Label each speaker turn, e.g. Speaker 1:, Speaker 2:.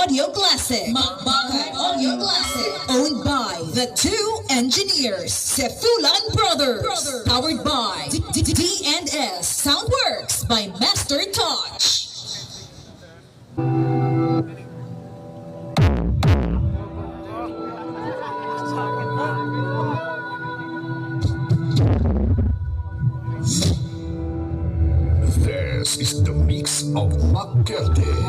Speaker 1: Audio Classic. MAKBAKAN Audio Classic. Owned by the two engineers, Sefulan Brothers. Powered by D&S Soundworks by Master Touch.
Speaker 2: This is the mix of MAKBAKAN.